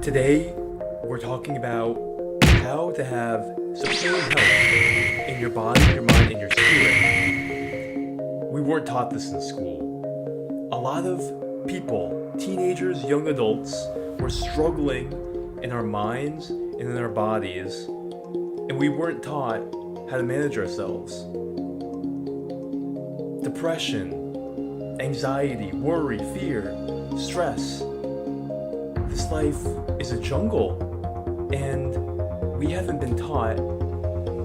Today, we're talking about how to have supreme health in your body, your mind, and your spirit. We weren't taught this in school. A lot of people, teenagers, young adults, were struggling in our minds and in our bodies, and we weren't taught how to manage ourselves. Depression, anxiety, worry, fear, stress. This life is a jungle, and we haven't been taught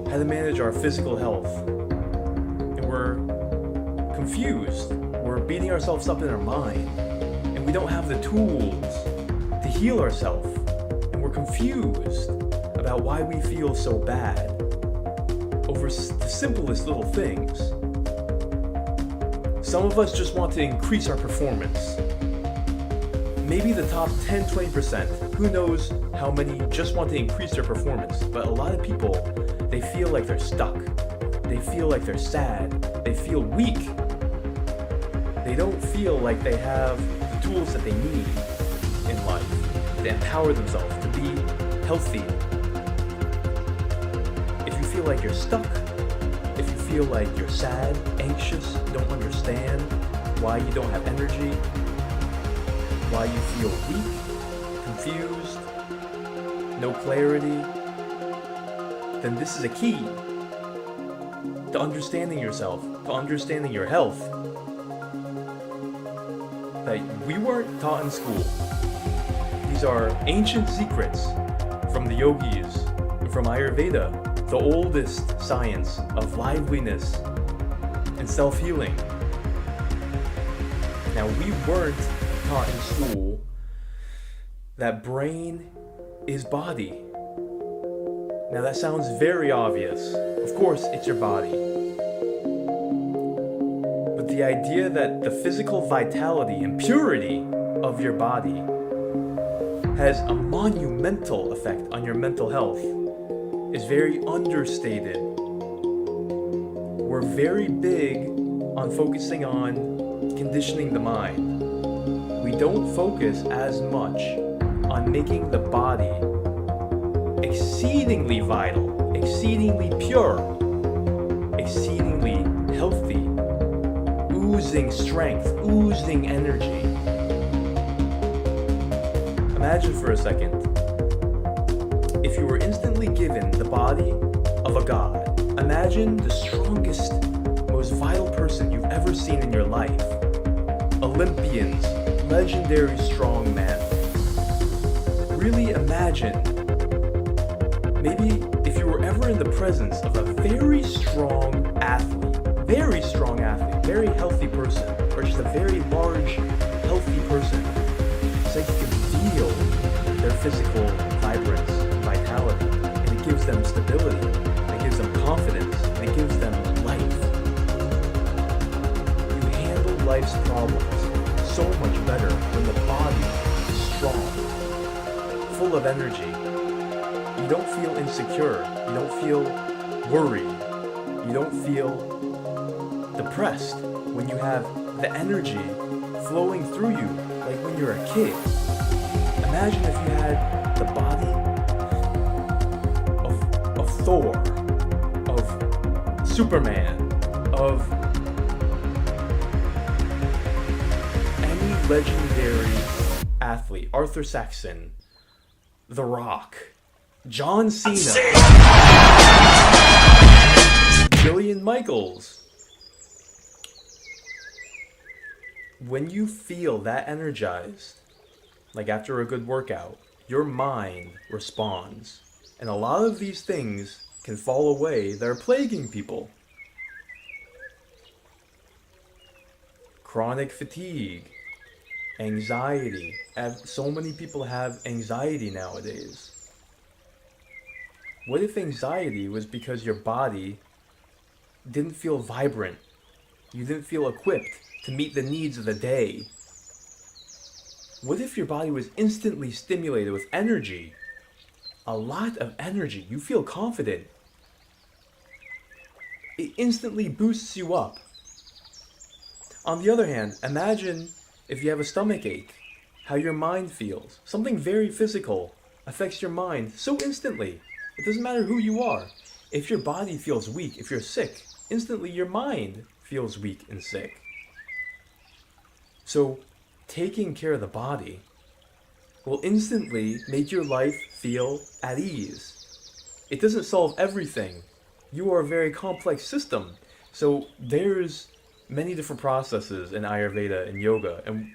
how to manage our physical health. And we're confused. We're beating ourselves up in our mind, and we don't have the tools to heal ourselves. And we're confused about why we feel so bad over the simplest little things. Some of us just want to increase our performance. Maybe the top 10-20%, who knows how many just want to increase their performance, but a lot of people, they feel like they're stuck. They feel like they're sad. They feel weak. They don't feel like they have the tools that they need in life to empower themselves, to be healthy. If you feel like you're stuck, if you feel like you're sad, anxious, don't understand why you don't have energy, why you feel weak, confused, no clarity, then this is a key to understanding yourself, to understanding your health, that we weren't taught in school. These are ancient secrets from the yogis and from Ayurveda, the oldest science of liveliness and self-healing. Now, we weren't taught in school that brain is body. Now that sounds very obvious. Of course, it's your body. But the idea that the physical vitality and purity of your body has a monumental effect on your mental health is very understated. We're very big on focusing on conditioning the mind. We don't focus as much on making the body exceedingly vital, exceedingly pure, exceedingly healthy, oozing strength, oozing energy. Imagine for a second, if you were instantly given the body of a god. Imagine the strongest, most vital person you've ever seen in your life. Olympians, legendary strong man. Really imagine, maybe if you were ever in the presence of a very strong athlete, very healthy person, or just a very large, healthy person, it's like you can feel their physical vibrance, vitality, and it gives them stability, and it gives them confidence, and it gives them life. You handle life's problems so much better when the body is strong, full of energy. You don't feel insecure, you don't feel worried, you don't feel depressed when you have the energy flowing through you like when you're a kid. Imagine if you had the body of Thor, of Superman, of legendary athlete, Arthur Saxon, The Rock, John Cena, Jillian Michaels. When you feel that energized, like after a good workout, your mind responds. And a lot of these things can fall away that are plaguing people. Chronic fatigue, anxiety. So many people have anxiety nowadays. What if anxiety was because your body didn't feel vibrant? You didn't feel equipped to meet the needs of the day? What if your body was instantly stimulated with energy? A lot of energy. You feel confident. It instantly boosts you up. On the other hand, imagine if you have a stomach ache how your mind feels. Something very physical affects your mind so instantly. It doesn't matter who you are. If your body feels weak, if you're sick, instantly your mind feels weak and sick. So, taking care of the body will instantly make your life feel at ease. It doesn't solve everything. You are a very complex system. So there's many different processes in Ayurveda and yoga, and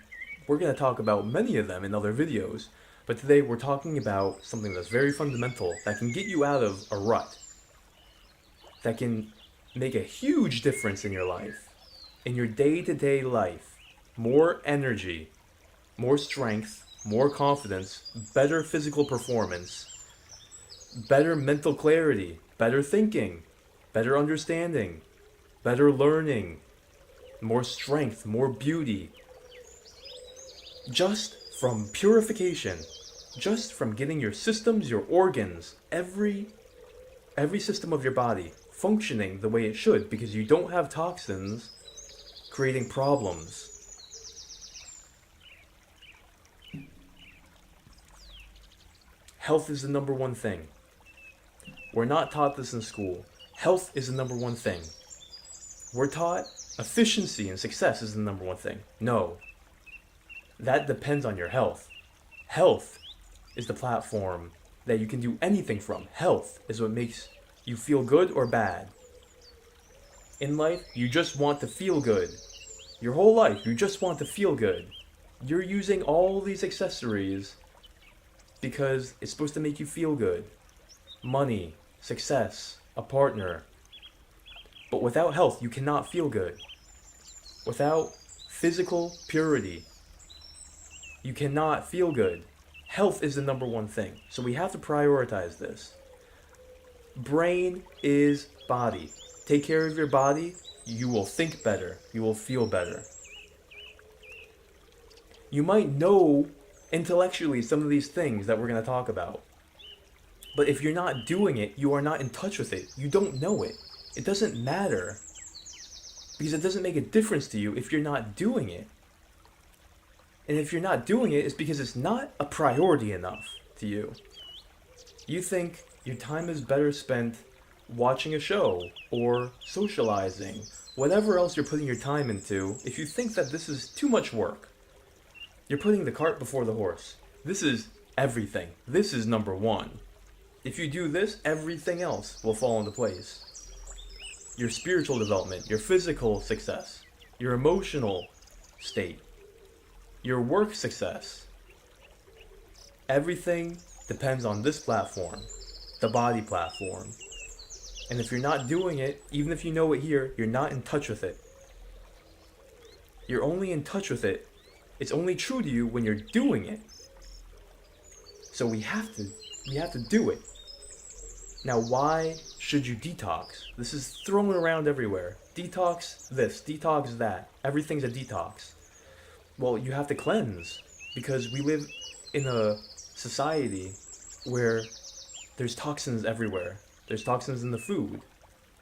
we're going to talk about many of them in other videos. But today we're talking about something that's very fundamental that can get you out of a rut, that can make a huge difference in your life, in your day-to-day life. More energy, more strength, more confidence, better physical performance, better mental clarity, better thinking, better understanding, better learning, more strength, more beauty. Just from purification, just from getting your systems, your organs, every system of your body functioning the way it should, because you don't have toxins creating problems. Health is the number one thing. We're not taught this in school. Health is the number one thing. We're taught efficiency and success is the number one thing. No. That depends on your health. Health is the platform that you can do anything from. Health is what makes you feel good or bad. In life, you just want to feel good. Your whole life, you just want to feel good. You're using all these accessories because it's supposed to make you feel good. Money, success, a partner. But without health, you cannot feel good. Without physical purity, you cannot feel good. Health is the number one thing. So we have to prioritize this. Brain is body. Take care of your body, you will think better. You will feel better. You might know intellectually some of these things that we're going to talk about. But if you're not doing it, you are not in touch with it. You don't know it. It doesn't matter. Because it doesn't make a difference to you if you're not doing it. And if you're not doing it, it's because it's not a priority enough to you. You think your time is better spent watching a show or socializing, whatever else you're putting your time into. If you think that this is too much work, you're putting the cart before the horse. This is everything. This is number one. If you do this, everything else will fall into place. Your spiritual development, your physical success, your emotional state, your work success. Everything depends on this platform, the body platform. And if you're not doing it, even if you know it here, you're not in touch with it. You're only in touch with it. It's only true to you when you're doing it. So we have to do it. Now, why should you detox? This is thrown around everywhere. Detox this, detox that. Everything's a detox. Well, you have to cleanse because we live in a society where there's toxins everywhere. There's toxins in the food.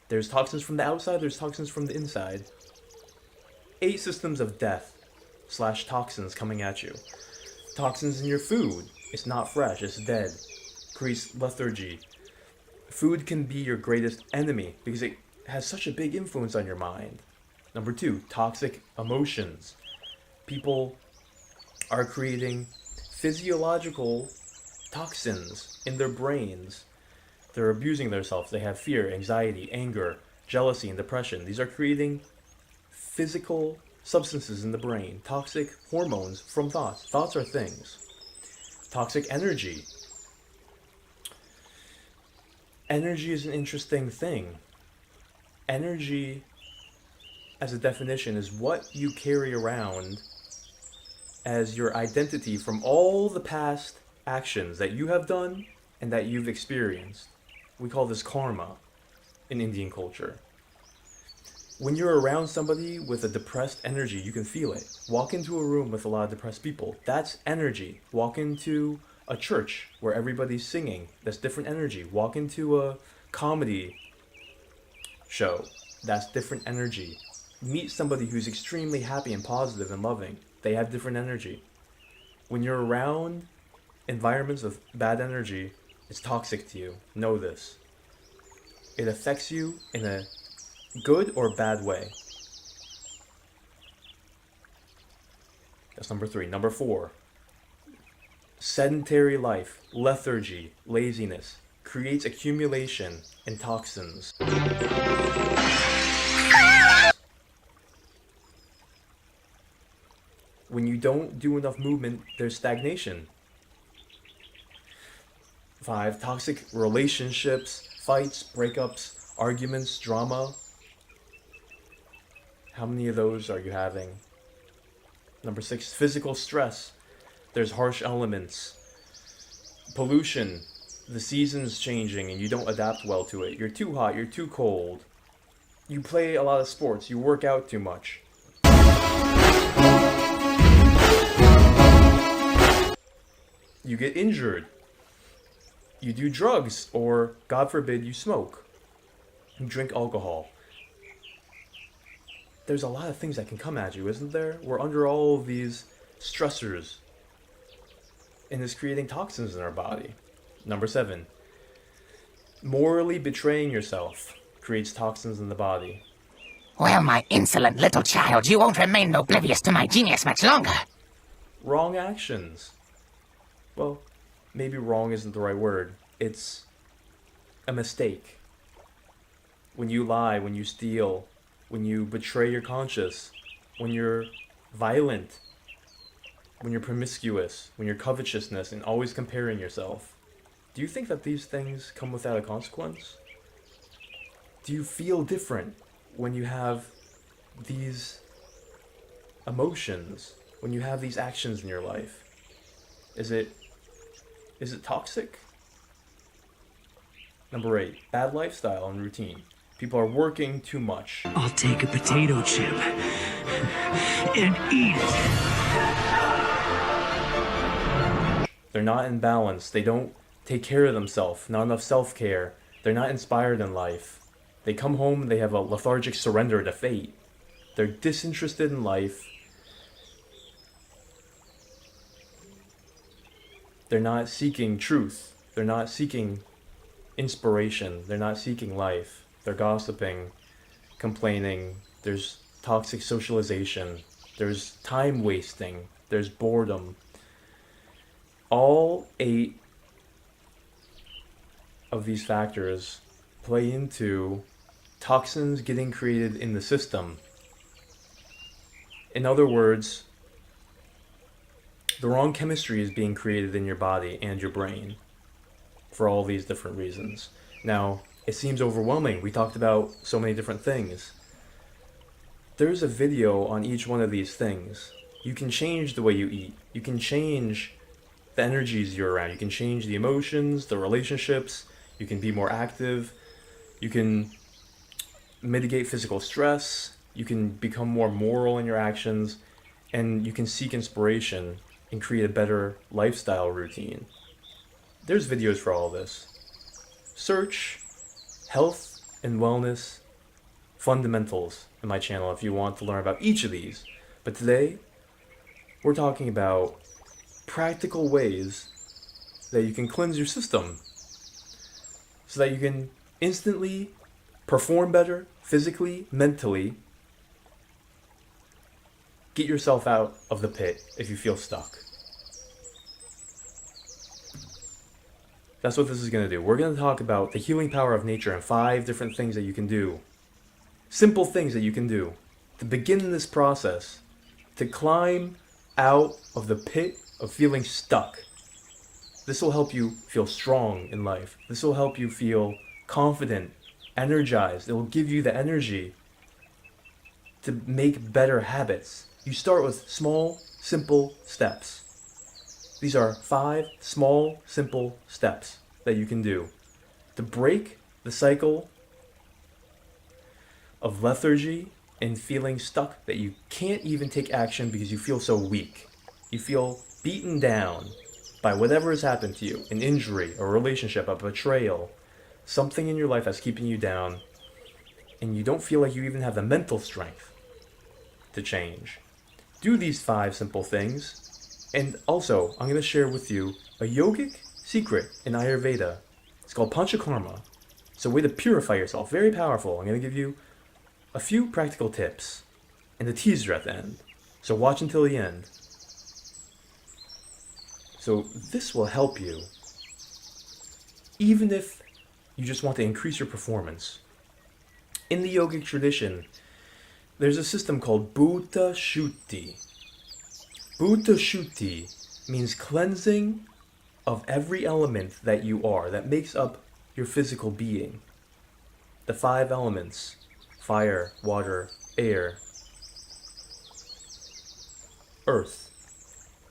There's toxins from the outside, there's toxins from the inside. 8 systems of death / toxins coming at you. Toxins in your food. It's not fresh, it's dead. Creates lethargy. Food can be your greatest enemy because it has such a big influence on your mind. Number 2, toxic emotions. People are creating physiological toxins in their brains. They're abusing themselves. They have fear, anxiety, anger, jealousy, and depression. These are creating physical substances in the brain, toxic hormones from thoughts. Thoughts are things. Toxic energy. Energy is an interesting thing. Energy, as a definition, is what you carry around as your identity from all the past actions that you have done and that you've experienced. We call this karma in Indian culture. When you're around somebody with a depressed energy, you can feel it. Walk into a room with a lot of depressed people. That's energy. Walk into a church where everybody's singing. That's different energy. Walk into a comedy show. That's different energy. Meet somebody who's extremely happy and positive and loving. They have different energy. When you're around environments of bad energy, it's toxic to you. Know this. It affects you in a good or bad way. That's number 3. Number 4. Sedentary life, lethargy, laziness creates accumulation in toxins. When you don't do enough movement, there's stagnation. 5. Toxic relationships, fights, breakups, arguments, drama. How many of those are you having? Number 6. Physical stress. There's harsh elements. Pollution. The season's changing and you don't adapt well to it. You're too hot, you're too cold. You play a lot of sports, you work out too much. You get injured. You do drugs, or God forbid, you smoke. You drink alcohol. There's a lot of things that can come at you, isn't there? We're under all of these stressors. And it's creating toxins in our body. Number 7. Morally betraying yourself creates toxins in the body. Well, my insolent little child, you won't remain oblivious to my genius much longer. Wrong actions. Well, maybe wrong isn't the right word. It's a mistake. When you lie, when you steal, when you betray your conscience, when you're violent, when you're promiscuous, when you're covetousness and always comparing yourself. Do you think that these things come without a consequence? Do you feel different when you have these emotions, when you have these actions in your life? Is it toxic? Number 8, bad lifestyle and routine. People are working too much. I'll take a potato chip and eat it. They're not in balance. They don't take care of themselves. Not enough self-care. They're not inspired in life. They come home, they have a lethargic surrender to fate. They're disinterested in life. They're not seeking truth. They're not seeking inspiration. They're not seeking life. They're gossiping, complaining. There's toxic socialization. There's time wasting. There's boredom. All 8 of these factors play into toxins getting created in the system. In other words, the wrong chemistry is being created in your body and your brain for all these different reasons. Now, it seems overwhelming. We talked about so many different things. There's a video on each one of these things. You can change the way you eat. You can change the energies you're around. You can change the emotions, the relationships. You can be more active. You can mitigate physical stress. You can become more moral in your actions. And you can seek inspiration and create a better lifestyle routine. There's videos for all this. Search health and wellness fundamentals in my channel if you want to learn about each of these. But today, we're talking about practical ways that you can cleanse your system so that you can instantly perform better physically, mentally, get yourself out of the pit if you feel stuck. That's what this is going to do. We're going to talk about the healing power of nature and 5 different things that you can do. Simple things that you can do to begin this process, to climb out of the pit of feeling stuck. This will help you feel strong in life. This will help you feel confident, energized. It will give you the energy to make better habits. You start with small, simple steps. These are 5 small, simple steps that you can do to break the cycle of lethargy and feeling stuck that you can't even take action because you feel so weak. You feel beaten down by whatever has happened to you, an injury, a relationship, a betrayal, something in your life that's keeping you down, and you don't feel like you even have the mental strength to change. Do these 5 simple things, And also, I'm going to share with you a yogic secret in Ayurveda. It's called Panchakarma. It's a way to purify yourself. Very powerful. I'm going to give you a few practical tips and a teaser at the end. So watch until the end. So this will help you even if you just want to increase your performance. In the yogic tradition, there's a system called Bhuta Shuddhi. Bhuta Shuddhi means cleansing of every element that you are, that makes up your physical being. The 5 elements: fire, water, air, earth,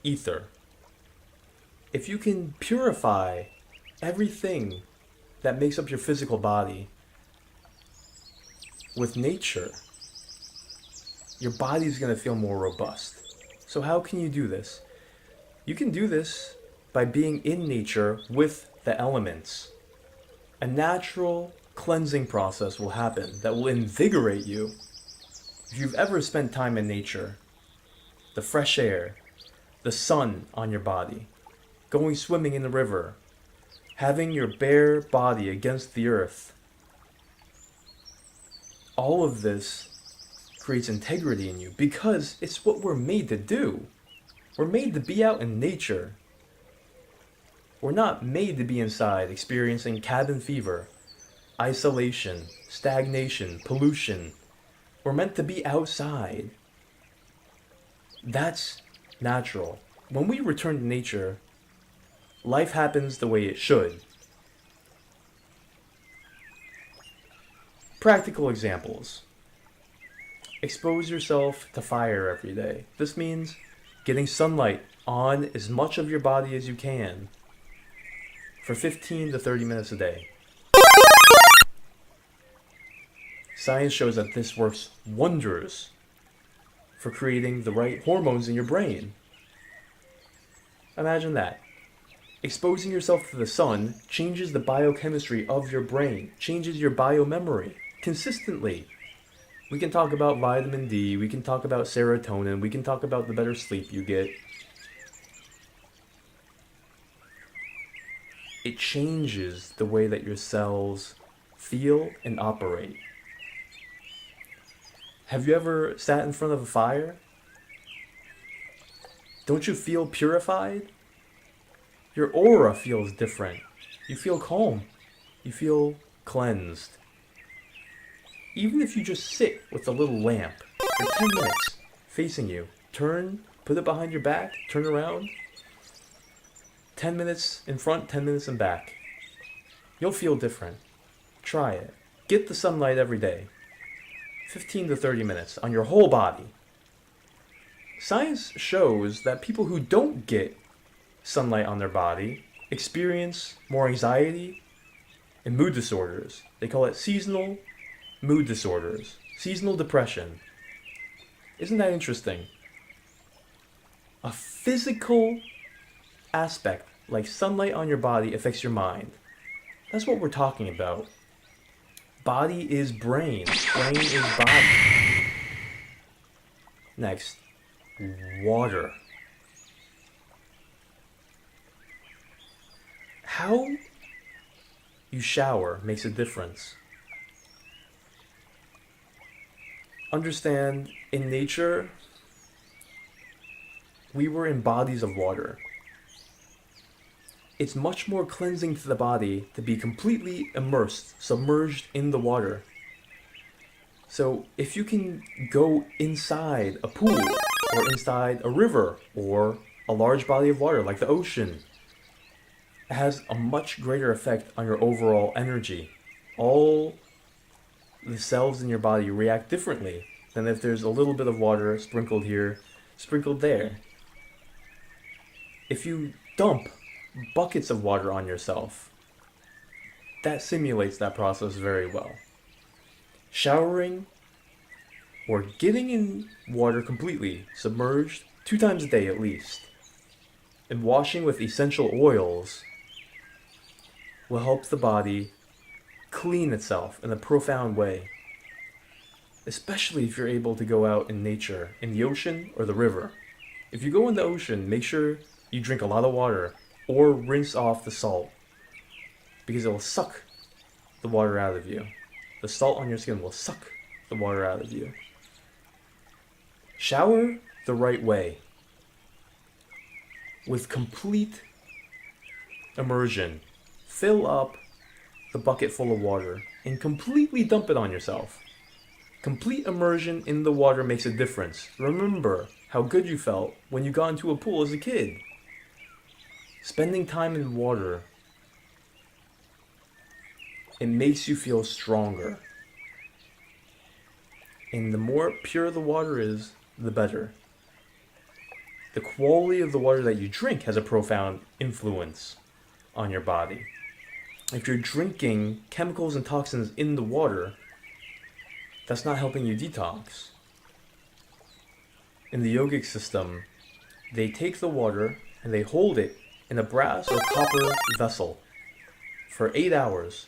ether. If you can purify everything that makes up your physical body with nature, your body's going to feel more robust. So how can you do this? You can do this by being in nature with the elements. A natural cleansing process will happen that will invigorate you. If you've ever spent time in nature, the fresh air, the sun on your body, going swimming in the river, having your bare body against the earth, all of this creates integrity in you because it's what we're made to do. We're made to be out in nature. We're not made to be inside experiencing cabin fever, isolation, stagnation, pollution. We're meant to be outside. That's natural. When we return to nature, life happens the way it should. Practical examples. Expose yourself to fire every day. This means getting sunlight on as much of your body as you can for 15 to 30 minutes a day. Science shows that this works wonders for creating the right hormones in your brain. Imagine that. Exposing yourself to the sun changes the biochemistry of your brain, changes your biomemory consistently. We can talk about vitamin D, we can talk about serotonin, we can talk about the better sleep you get. It changes the way that your cells feel and operate. Have you ever sat in front of a fire? Don't you feel purified? Your aura feels different. You feel calm. You feel cleansed. Even if you just sit with a little lamp for 10 minutes facing you, turn, put it behind your back, turn around, 10 minutes in front, 10 minutes in back. You'll feel different. Try it. Get the sunlight every day. 15 to 30 minutes on your whole body. Science shows that people who don't get sunlight on their body experience more anxiety and mood disorders. They call it seasonal mood disorders, seasonal depression. Isn't that interesting? A physical aspect like sunlight on your body affects your mind. That's what we're talking about. Body is brain. Brain is body. Next, water. How you shower makes a difference. Understand, in nature, we were in bodies of water. It's much more cleansing to the body to be completely immersed, submerged in the water. So if you can go inside a pool, or inside a river, or a large body of water like the ocean, it has a much greater effect on your overall energy. All the cells in your body react differently than if there's a little bit of water sprinkled here, sprinkled there. If you dump buckets of water on yourself, that simulates that process very well. Showering or getting in water completely, submerged 2 times a day at least, and washing with essential oils will help the body clean itself in a profound way, especially if you're able to go out in nature, in the ocean or the river. If you go in the ocean, make sure you drink a lot of water or rinse off the salt because it will suck the water out of you. The salt on your skin will suck the water out of you. Shower the right way with complete immersion. Fill up the bucket full of water and completely dump it on yourself. Complete immersion in the water makes a difference. Remember how good you felt when you got into a pool as a kid. Spending time in water, it makes you feel stronger. And the more pure the water is, the better. The quality of the water that you drink has a profound influence on your body. If you're drinking chemicals and toxins in the water, that's not helping you detox. In the yogic system, they take the water and they hold it in a brass or copper vessel for 8 hours.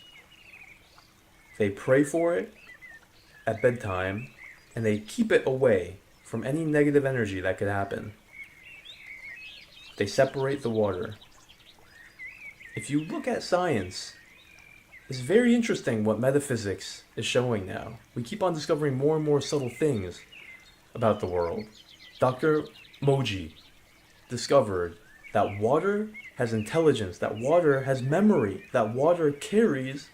They pray for it at bedtime and they keep it away from any negative energy that could happen. They separate the water. If you look at science, it's very interesting what metaphysics is showing now. We keep on discovering more and more subtle things about the world. Dr. Moji discovered that water has intelligence, that water has memory, that water carries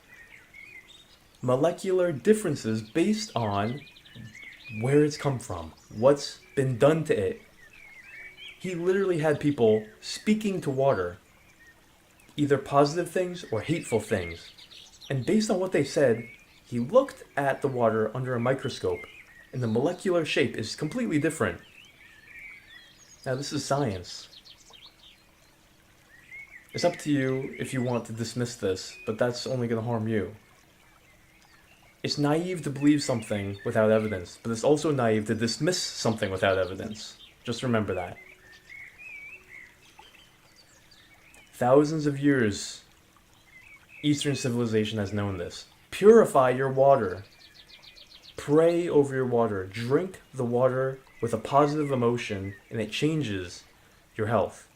molecular differences based on where it's come from, what's been done to it. He literally had people speaking to water, either positive things or hateful things. And based on what they said, he looked at the water under a microscope, and the molecular shape is completely different. Now, this is science. It's up to you if you want to dismiss this, but that's only going to harm you. It's naive to believe something without evidence, but it's also naive to dismiss something without evidence. Just remember that. Thousands of years, Eastern civilization has known this. Purify your water. Pray over your water. Drink the water with a positive emotion, and it changes your health.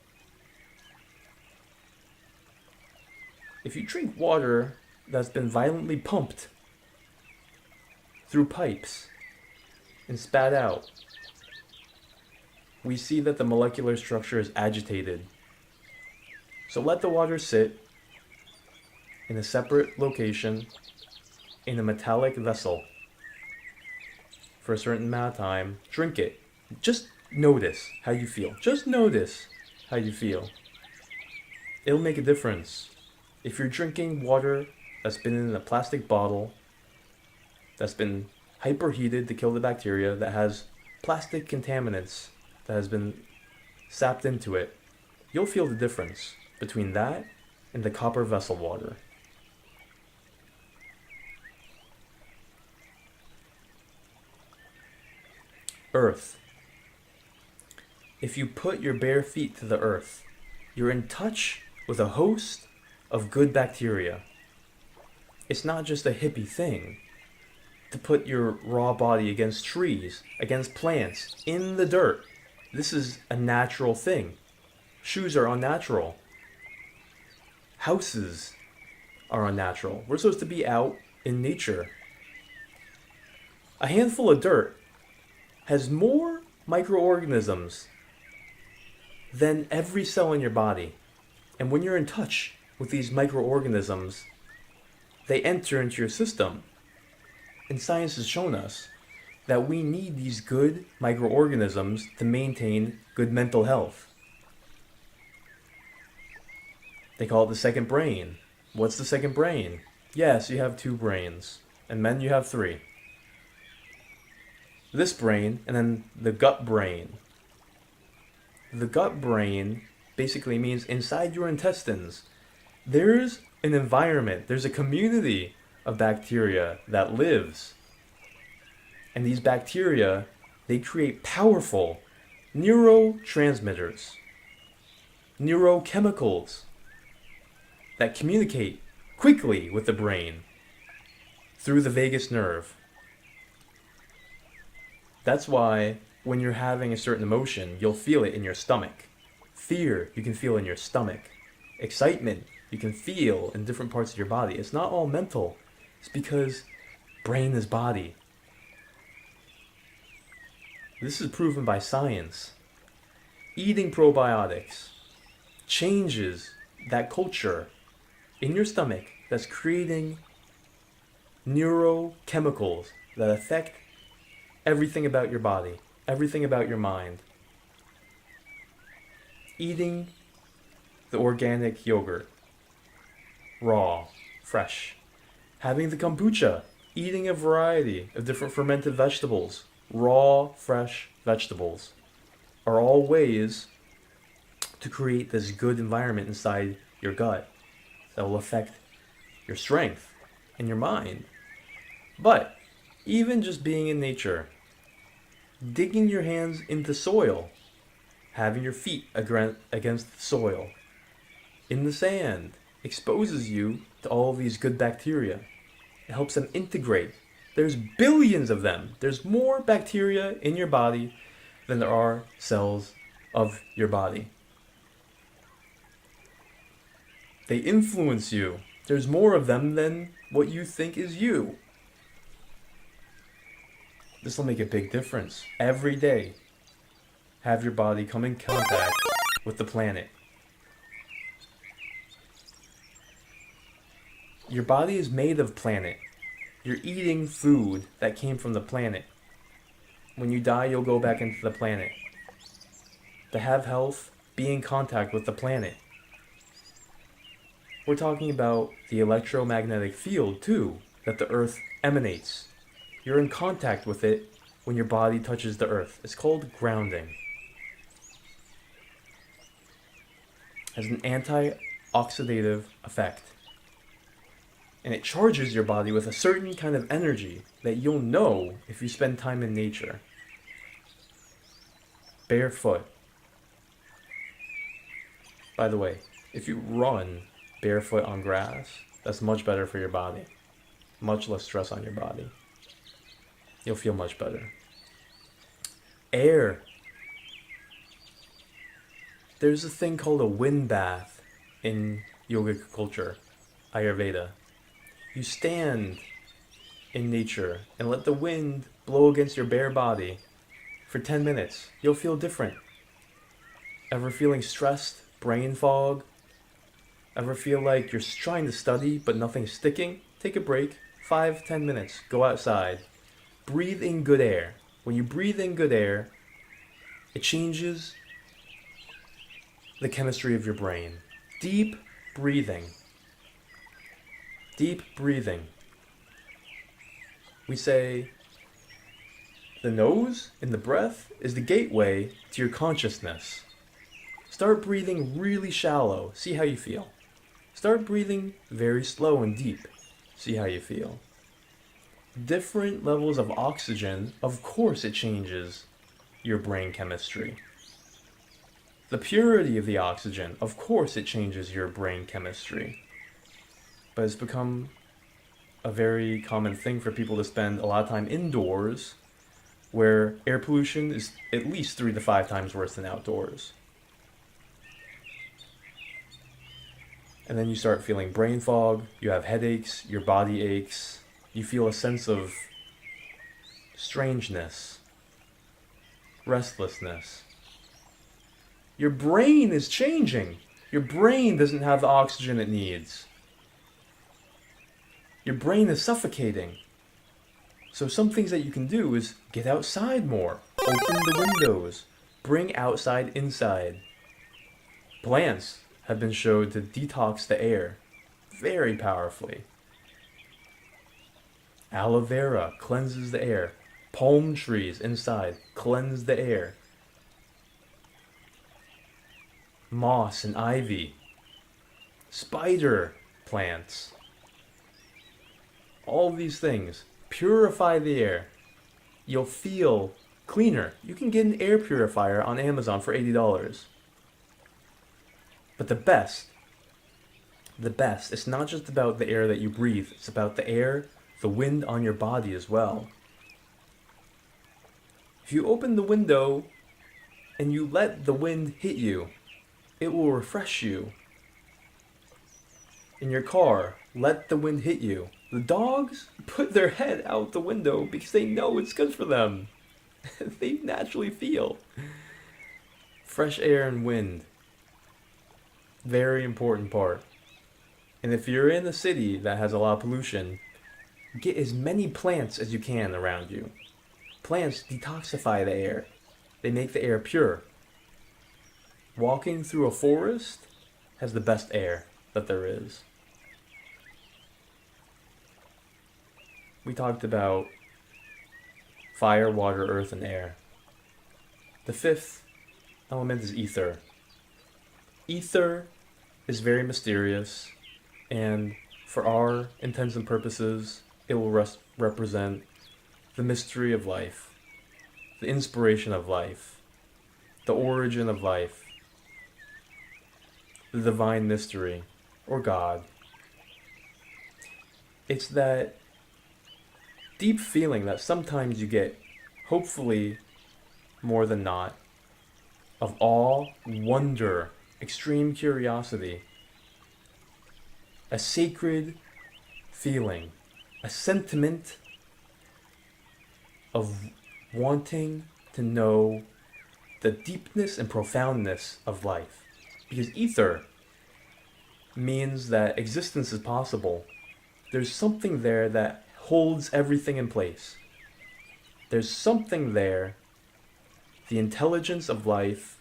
If you drink water that's been violently pumped through pipes and spat out, we see that the molecular structure is agitated. So let the water sit in a separate location in a metallic vessel for a certain amount of time. Drink it. Just notice how you feel. Just notice how you feel. It'll make a difference. If you're drinking water that's been in a plastic bottle, that's been hyperheated to kill the bacteria, that has plastic contaminants that has been sapped into it, you'll feel the difference between that and the copper vessel water. Earth. If you put your bare feet to the earth, you're in touch with a host of good bacteria. It's not just a hippie thing to put your raw body against trees, against plants, in the dirt. This is a natural thing. Shoes are unnatural. Houses are unnatural. We're supposed to be out in nature. A handful of dirt has more microorganisms than every cell in your body. And when you're in touch with these microorganisms, they enter into your system. And science has shown us that we need these good microorganisms to maintain good mental health. They call it the second brain. What's the second brain? Yes, you have 2 brains. And men, you have 3. This brain, and then the gut brain. The gut brain basically means inside your intestines, there's an environment, there's a community of bacteria that lives. And these bacteria, they create powerful neurotransmitters, neurochemicals that communicate quickly with the brain through the vagus nerve. That's why when you're having a certain emotion, you'll feel it in your stomach. Fear, you can feel in your stomach. Excitement, you can feel in different parts of your body. It's not all mental. It's because brain is body. This is proven by science. Eating probiotics changes that culture in your stomach that's creating neurochemicals that affect everything about your body, everything about your mind. Eating the organic yogurt, raw, fresh. Having the kombucha, eating a variety of different fermented vegetables, raw, fresh vegetables, are all ways to create this good environment inside your gut that will affect your strength and your mind. But even just being in nature, digging your hands into soil, having your feet against the soil, in the sand, exposes you to all of these good bacteria. It helps them integrate. There's billions of them. There's more bacteria in your body than there are cells of your body. They influence you. There's more of them than what you think is you. This will make a big difference. Every day, have your body come in contact with the planet. Your body is made of planet. You're eating food that came from the planet. When you die, you'll go back into the planet. To have health, be in contact with the planet. We're talking about the electromagnetic field, too, that the Earth emanates. You're in contact with it when your body touches the Earth. It's called grounding. It has an anti-oxidative effect. And it charges your body with a certain kind of energy that you'll know if you spend time in nature. Barefoot. By the way, if you run barefoot on grass, that's much better for your body. Much less stress on your body. You'll feel much better. Air. There's a thing called a wind bath in yogic culture, Ayurveda. You stand in nature and let the wind blow against your bare body for 10 minutes. You'll feel different. Ever feeling stressed, brain fog? Ever feel like you're trying to study but nothing's sticking? Take a break, 5-10 minutes, go outside. Breathe in good air. When you breathe in good air, it changes the chemistry of your brain. Deep breathing. Deep breathing. We say the nose in the breath is the gateway to your consciousness. Start breathing really shallow. See how you feel. Start breathing very slow and deep. See how you feel. Different levels of oxygen, of course it changes your brain chemistry. The purity of the oxygen, of course it changes your brain chemistry. But it's become a very common thing for people to spend a lot of time indoors, where air pollution is at least 3 to 5 times worse than outdoors. And then you start feeling brain fog, you have headaches, your body aches, you feel a sense of strangeness, restlessness. Your brain is changing. Your brain doesn't have the oxygen it needs. Your brain is suffocating. So some things that you can do is get outside more, open the windows, bring outside inside. Plants have been shown to detox the air very powerfully. Aloe vera cleanses the air. Palm trees inside cleanse the air. Moss and ivy. Spider plants. All these things purify the air. You'll feel cleaner. You can get an air purifier on Amazon for $80. But the best, it's not just about the air that you breathe, it's about the air, the wind on your body as well. If you open the window and you let the wind hit you, it will refresh you. In your car, let the wind hit you. The dogs put their head out the window because they know it's good for them. They naturally feel. Fresh air and wind. Very important part. And if you're in a city that has a lot of pollution, get as many plants as you can around you. Plants detoxify the air. They make the air pure. Walking through a forest has the best air that there is. We talked about fire, water, earth, and air. The fifth element is ether. Ether is very mysterious, and for our intents and purposes, it will represent the mystery of life, the inspiration of life, the origin of life, the divine mystery, or God. It's that deep feeling that sometimes you get, hopefully more than not, of awe, wonder, extreme curiosity, a sacred feeling, a sentiment of wanting to know the deepness and profoundness of life. Because ether means that existence is possible. There's something there that holds everything in place. There's something there, the intelligence of life,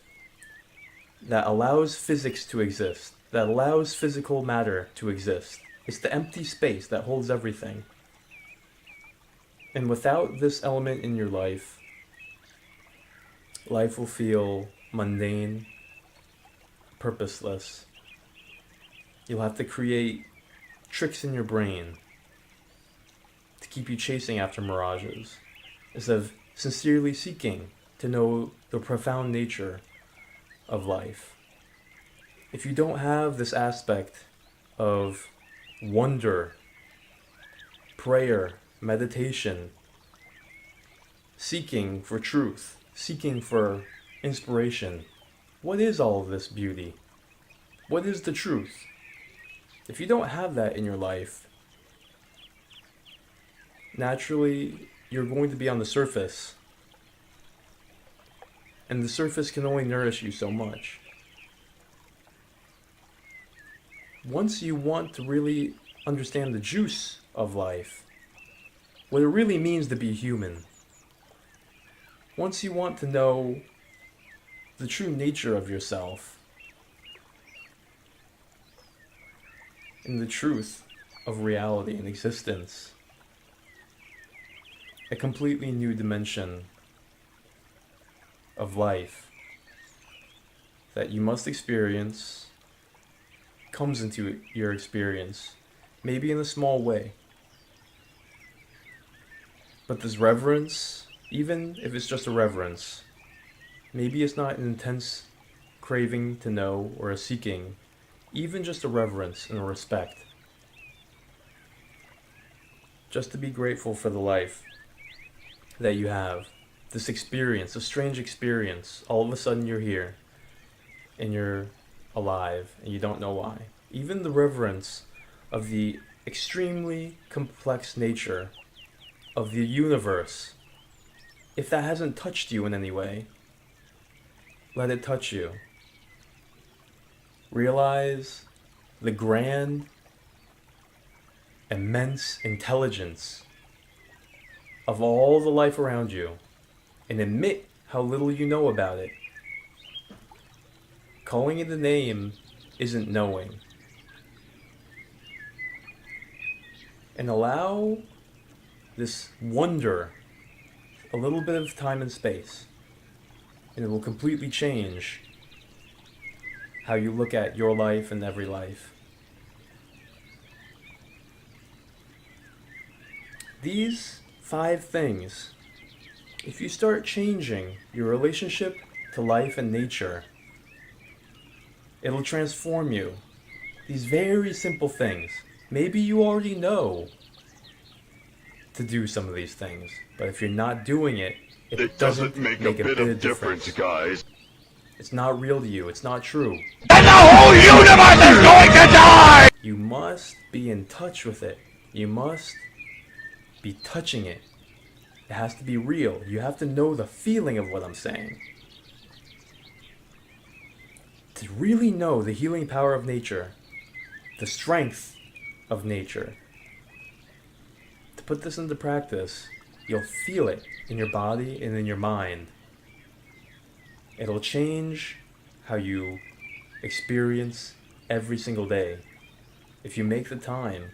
that allows physics to exist, that allows physical matter to exist. It's the empty space that holds everything. And without this element in your life, life will feel mundane, purposeless. You'll have to create tricks in your brain to keep you chasing after mirages, instead of sincerely seeking to know the profound nature of life. If you don't have this aspect of wonder, prayer, meditation, seeking for truth, seeking for inspiration, what is all of this beauty? What is the truth? If you don't have that in your life, naturally you're going to be on the surface. And the surface can only nourish you so much. Once you want to really understand the juice of life, what it really means to be human, once you want to know the true nature of yourself, and the truth of reality and existence, a completely new dimension of life that you must experience comes into your experience, maybe in a small way. But this reverence, even if it's just a reverence, maybe it's not an intense craving to know or a seeking, even just a reverence and a respect. Just to be grateful for the life that you have. This experience, a strange experience. All of a sudden you're here and you're alive and you don't know why. Even the reverence of the extremely complex nature of the universe, if that hasn't touched you in any way, let it touch you. Realize the grand, immense intelligence of all the life around you, and admit how little you know about it. Calling it a name isn't knowing. And allow this wonder a little bit of time and space, and it will completely change how you look at your life and every life. These 5 things, if you start changing your relationship to life and nature, it'll transform you. These very simple things. Maybe you already know to do some of these things, but if you're not doing it, It doesn't make a bit of difference, guys. It's not real to you. It's not true. And the whole universe is going to die! You must be in touch with it. You must be touching it. It has to be real. You have to know the feeling of what I'm saying. To really know the healing power of nature, the strength of nature, to put this into practice, you'll feel it in your body and in your mind. It'll change how you experience every single day if you make the time.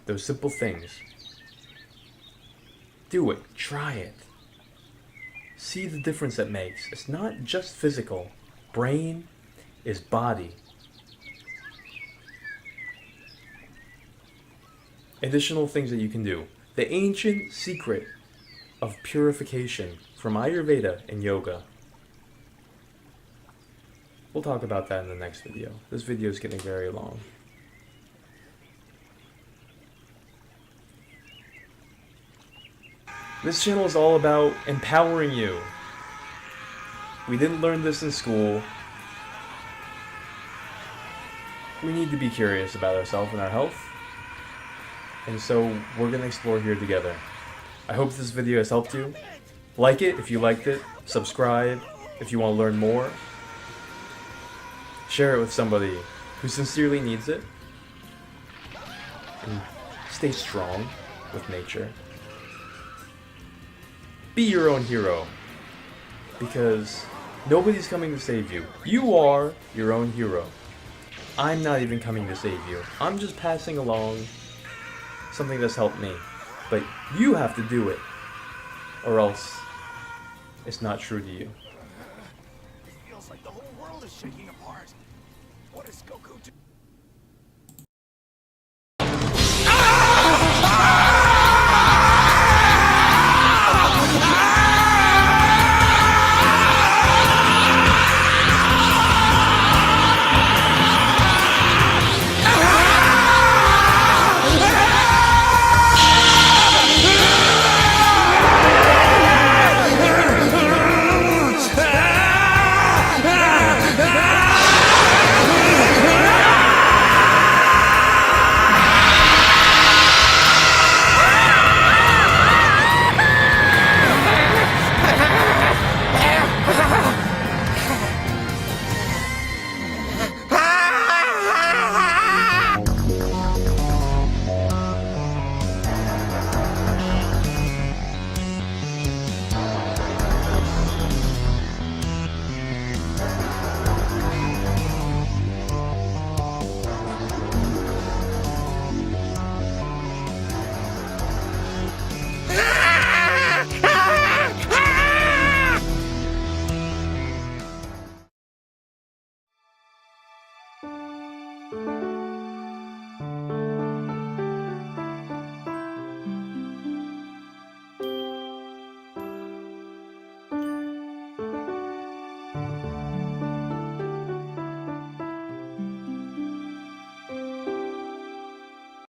Those simple things. Do it. Try it. See the difference it makes. It's not just physical. Brain is body. Additional things that you can do. The ancient secret of purification from Ayurveda and yoga. We'll talk about that in the next video. This video is getting very long. This channel is all about empowering you. We didn't learn this in school. We need to be curious about ourselves and our health. And so we're going to explore here together. I hope this video has helped you. Like it if you liked it. Subscribe if you want to learn more. Share it with somebody who sincerely needs it. And stay strong with nature. Be your own hero. Because nobody's coming to save you. You are your own hero. I'm not even coming to save you. I'm just passing along something that's helped me. But you have to do it. Or else it's not true to you. It feels like the whole world is shaking apart. What is Goku doing?